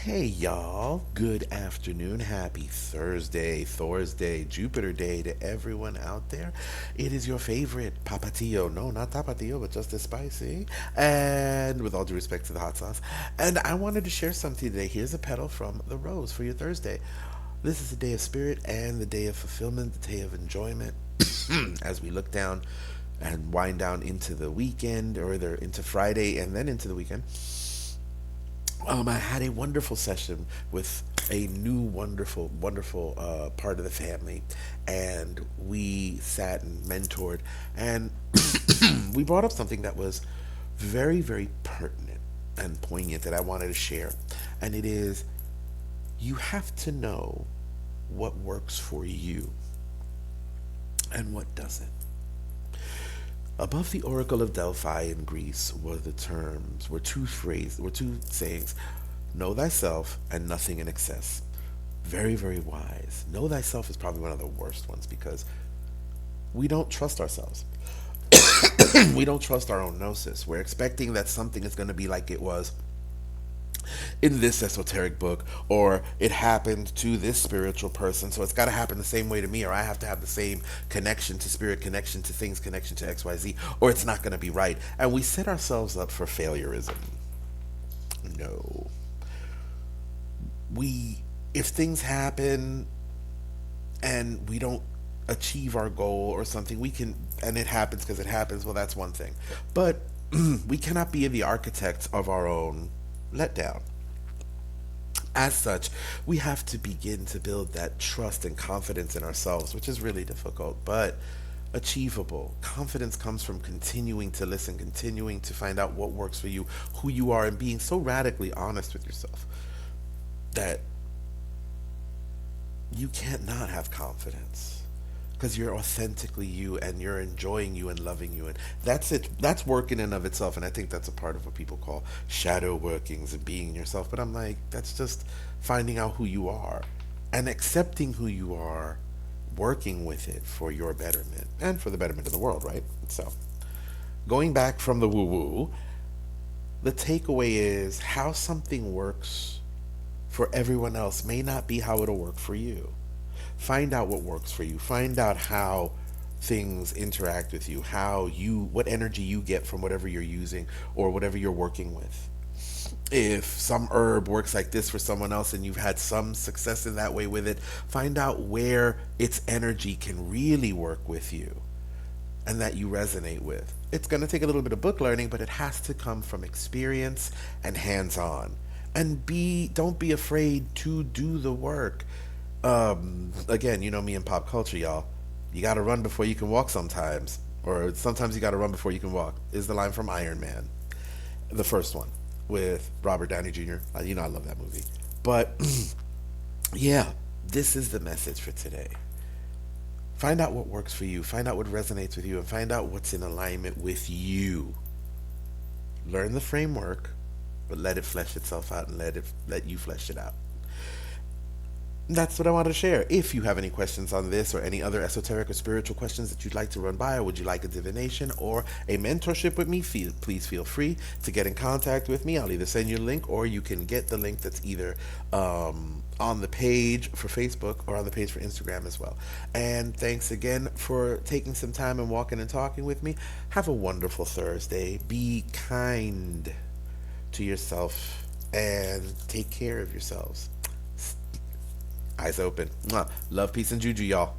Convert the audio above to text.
Hey y'all, good afternoon, happy Thursday, Jupiter Day to everyone out there. It is your favorite Papatillo, no, not Tapatio, but just as spicy, and with all due respect to the hot sauce. And I wanted to share something today. Here's a petal from the rose for your Thursday. This is the day of spirit and the day of fulfillment, the day of enjoyment. As we look down and wind down into the weekend, or either into Friday and then into the weekend. I had a wonderful session with a new wonderful part of the family, and we sat and mentored, and we brought up something that was very pertinent and poignant that I wanted to share, and it is you have to know what works for you and what doesn't. Above the Oracle of Delphi in Greece were two sayings: know thyself and nothing in excess. Very wise. Know thyself is probably one of the worst ones because we don't trust ourselves. We don't trust our own gnosis. We're expecting that something is going to be like it was in this esoteric book, or it happened to this spiritual person, so it's got to happen the same way to me, or I have to have the same connection to spirit, connection to things, connection to XYZ, or it's not going to be right. And we set ourselves up for failureism. No. If things happen and we don't achieve our goal or something, we can, and it happens because it happens, well, that's one thing. But we cannot be the architects of our own letdown. As such, we have to begin to build that trust and confidence in ourselves, which is really difficult, but achievable. Confidence comes from continuing to listen, continuing to find out what works for you, who you are, and being so radically honest with yourself that you can't not have confidence because you're authentically you and you're enjoying you and loving you, and that's it. That's work in and of itself, and I think that's a part of what people call shadow workings and being yourself. But I'm like, that's just finding out who you are and accepting who you are, working with it for your betterment and for the betterment of the world, right? So going back from the woo woo, the takeaway is how something works for everyone else may not be how it'll work for you. Find out what works for you. Find out how things interact with you, what energy you get from whatever you're using or whatever you're working with. If some herb works like this for someone else and you've had some success in that way with it, find out where its energy can really work with you and that you resonate with. It's going to take a little bit of book learning, but it has to come from experience and hands-on. And don't be afraid to do the work. Again, you know me in pop culture, y'all. You gotta run before you can walk sometimes. Or sometimes you gotta run before you can walk, is the line from Iron Man. The first one, with Robert Downey Jr. You know I love that movie. But, yeah, this is the message for today. Find out what works for you. Find out what resonates with you. And find out what's in alignment with you. Learn the framework, but let it flesh itself out and let you flesh it out. That's what I wanted to share. If you have any questions on this or any other esoteric or spiritual questions that you'd like to run by, or would you like a divination or a mentorship with me, please feel free to get in contact with me. I'll either send you a link, or you can get the link that's either on the page for Facebook or on the page for Instagram as well. And thanks again for taking some time and walking and talking with me. Have a wonderful Thursday. Be kind to yourself and take care of yourselves. Eyes open. Mwah. Love, peace, and Juju, y'all.